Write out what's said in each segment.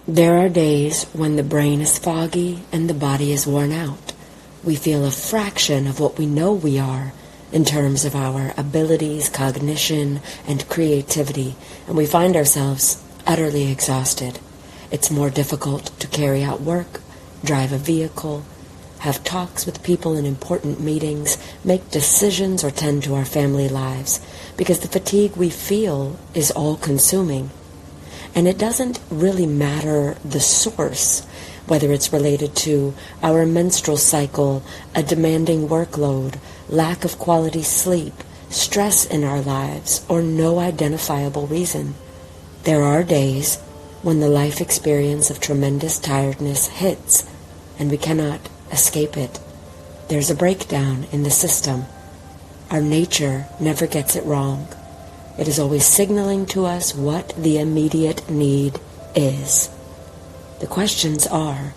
There are days when the brain is foggy and the body is worn out. We feel a fraction of what we know we are in terms of our abilities, cognition, and creativity, and we find ourselves utterly exhausted. It's more difficult to carry out work, drive a vehicle, have talks with people in important meetings, make decisions, or tend to our family lives, because the fatigue we feel is all-consuming. And it doesn't really matter the source, whether it's related to our menstrual cycle, a demanding workload, lack of quality sleep, stress in our lives, or no identifiable reason. There are days when the life experience of tremendous tiredness hits, and we cannot escape it. There's a breakdown in the system. Our nature never gets it wrong. It is always signaling to us what the immediate need is. The questions are,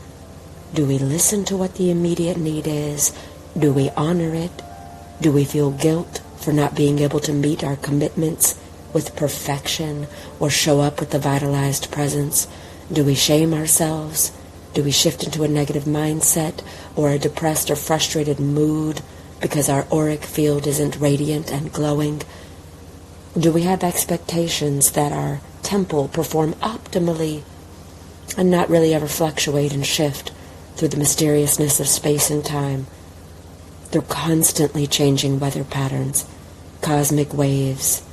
do we listen to what the immediate need is? Do we honor it? Do we feel guilt for not being able to meet our commitments with perfection or show up with a vitalized presence? Do we shame ourselves? Do we shift into a negative mindset or a depressed or frustrated mood because our auric field isn't radiant and glowing? Do we have expectations that our temple perform optimally and not really ever fluctuate and shift through the mysteriousness of space and time, through constantly changing weather patterns, cosmic waves,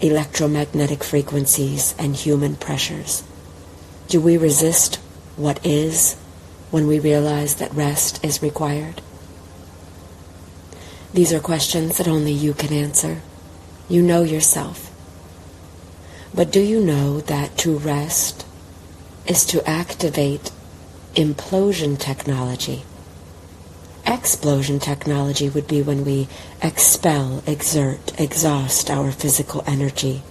electromagnetic frequencies, and human pressures? Do we resist what is when we realize that rest is required? These are questions that only you can answer. You know yourself. But do you know that to rest is to activate implosion technology? Explosion technology would be when we expel, exert, exhaust our physical energy.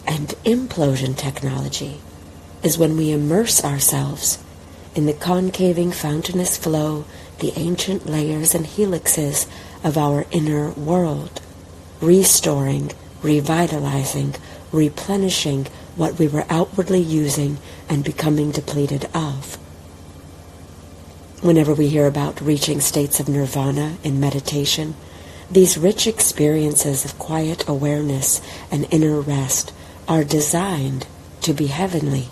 And implosion technology is when we immerse ourselves in the concaving fountainous flow, the ancient layers and helixes of our inner world, restoring, revitalizing, replenishing what we were outwardly using and becoming depleted of. Whenever we hear about reaching states of nirvana in meditation, these rich experiences of quiet awareness and inner rest are designed to be heavenly.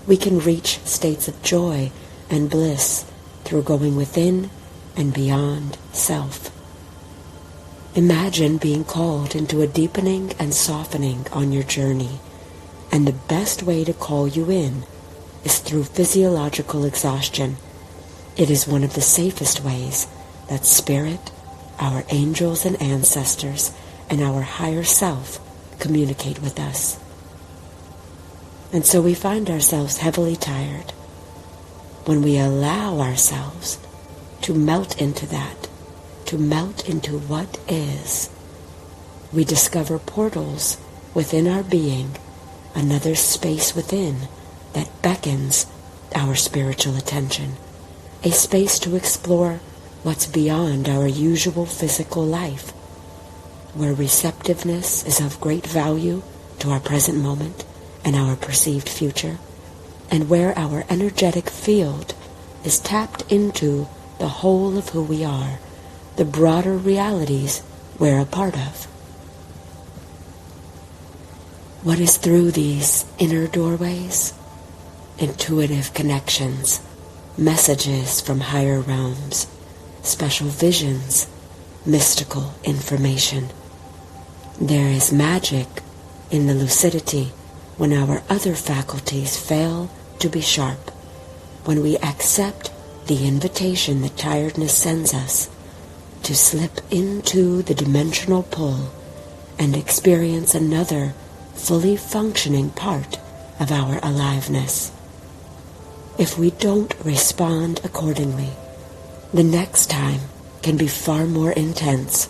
We can reach states of joy and bliss through going within and beyond self. Imagine being called into a deepening and softening on your journey, and the best way to call you in is through physiological exhaustion. It is one of the safest ways that spirit, our angels and ancestors, and our higher self communicate with us. And so we find ourselves heavily tired. When we allow ourselves to melt into that, to melt into what is, we discover portals within our being, another space within that beckons our spiritual attention, a space to explore what's beyond our usual physical life, where receptiveness is of great value to our present moment and our perceived future, and where our energetic field is tapped into the whole of who we are, the broader realities we're a part of. What is through these inner doorways? Intuitive connections, messages from higher realms, special visions, mystical information. There is magic in the lucidity when our other faculties fail to be sharp, when we accept the invitation that tiredness sends us to slip into the dimensional pull and experience another fully functioning part of our aliveness. If we don't respond accordingly, the next time can be far more intense,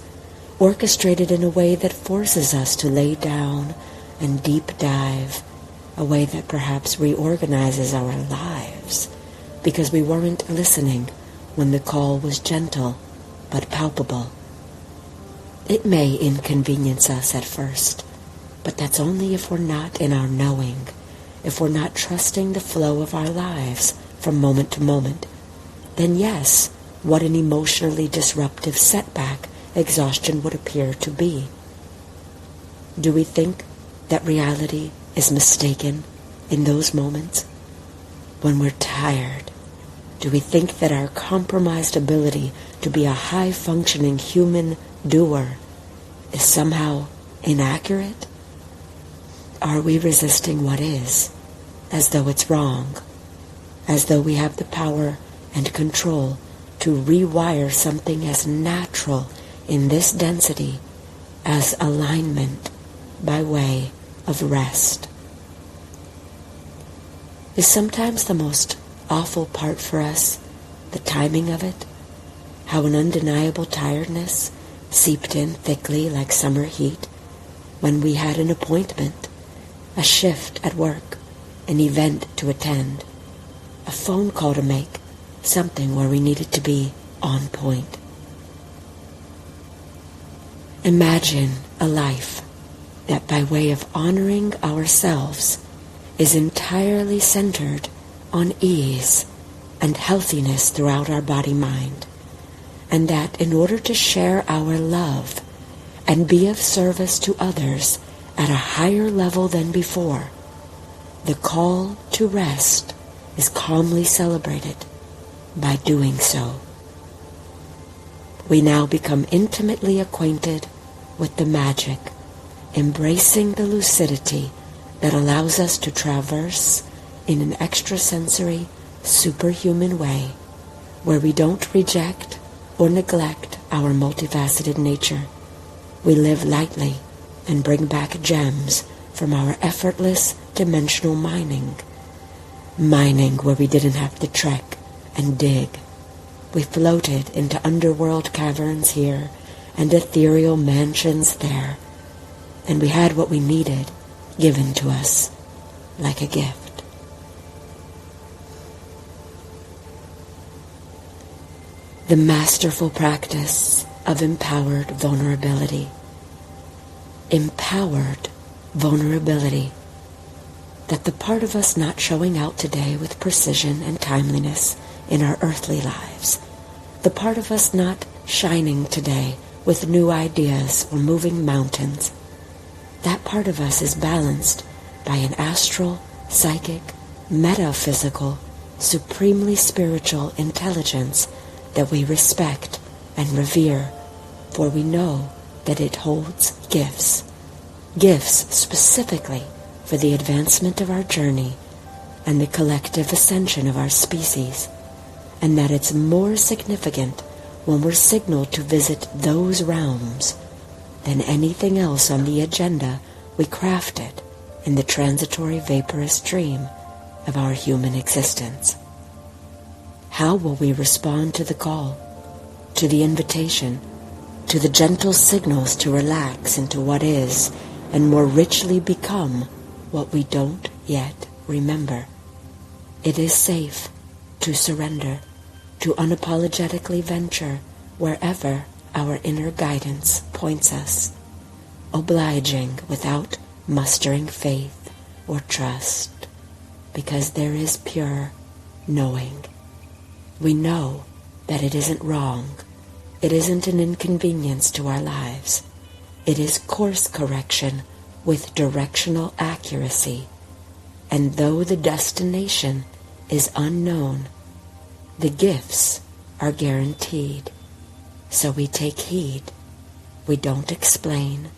orchestrated in a way that forces us to lay down and deep dive, a way that perhaps reorganizes our lives, because we weren't listening when the call was gentle but palpable. It may inconvenience us at first, but that's only if we're not in our knowing, if we're not trusting the flow of our lives from moment to moment, then yes, what an emotionally disruptive setback exhaustion would appear to be. Do we think that reality is mistaken in those moments? When we're tired, do we think that our compromised ability to be a high-functioning human doer is somehow inaccurate? Are we resisting what is, as though it's wrong, as though we have the power and control to rewire something as natural in this density as alignment by way of rest? Is sometimes the most awful part for us the timing of it? How an undeniable tiredness seeped in thickly like summer heat when we had an appointment, a shift at work, an event to attend, a phone call to make, something where we needed to be on point. Imagine a life that by way of honoring ourselves is entirely centered on ease and healthiness throughout our body-mind, and that in order to share our love and be of service to others at a higher level than before, the call to rest is calmly celebrated by doing so. We now become intimately acquainted with the magic, embracing the lucidity that allows us to traverse in an extrasensory, superhuman way, where we don't reject or neglect our multifaceted nature. We live lightly and bring back gems from our effortless dimensional mining where we didn't have to trek and dig. We floated into underworld caverns here and ethereal mansions there, and we had what we needed given to us like a gift. The masterful practice of empowered vulnerability. Empowered vulnerability. That the part of us not showing out today with precision and timeliness in our earthly lives, the part of us not shining today with new ideas or moving mountains, that part of us is balanced by an astral, psychic, metaphysical, supremely spiritual intelligence that we respect and revere, for we know that it holds gifts specifically for the advancement of our journey and the collective ascension of our species, and that it's more significant when we're signaled to visit those realms than anything else on the agenda we crafted in the transitory vaporous dream of our human existence. How will we respond to the call, to the invitation, to the gentle signals to relax into what is and more richly become what we don't yet remember? It is safe to surrender, to unapologetically venture wherever our inner guidance points us, obliging without mustering faith or trust, because there is pure knowing. We know that it isn't wrong, it isn't an inconvenience to our lives. It is course correction with directional accuracy, and though the destination is unknown, the gifts are guaranteed. So we take heed, we don't explain,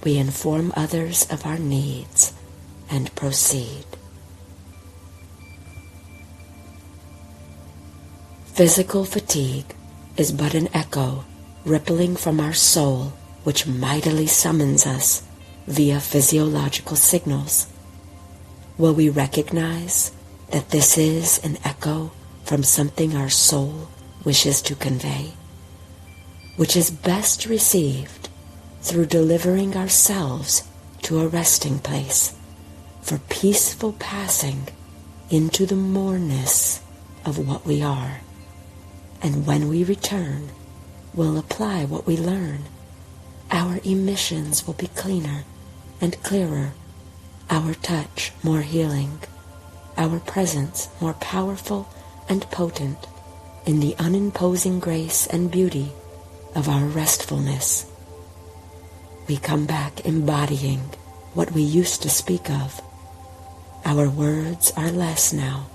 we inform others of our needs and proceed. Physical fatigue is but an echo rippling from our soul, which mightily summons us via physiological signals. Will we recognize that this is an echo from something our soul wishes to convey, which is best received through delivering ourselves to a resting place for peaceful passing into the moreness of what we are? And when we return, we'll apply what we learn. Our emissions will be cleaner and clearer, our touch more healing, our presence more powerful and potent in the unimposing grace and beauty of our restfulness. We come back embodying what we used to speak of. Our words are less now,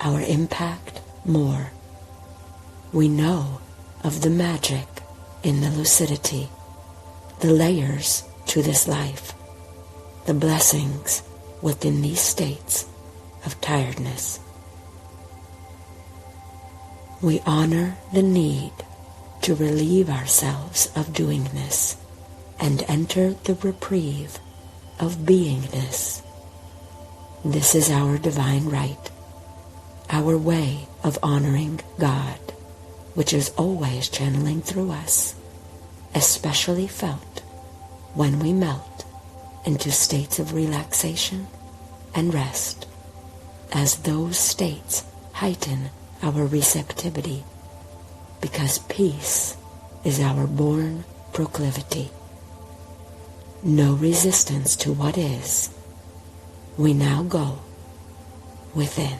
our impact more. We know of the magic in the lucidity, the layers to this life, the blessings within these states of tiredness. We honor the need to relieve ourselves of doingness and enter the reprieve of beingness. This is our divine right, our way of honoring God, which is always channeling through us, especially felt when we melt into states of relaxation and rest, as those states heighten our receptivity, because peace is our born proclivity. No resistance to what is. We now go within.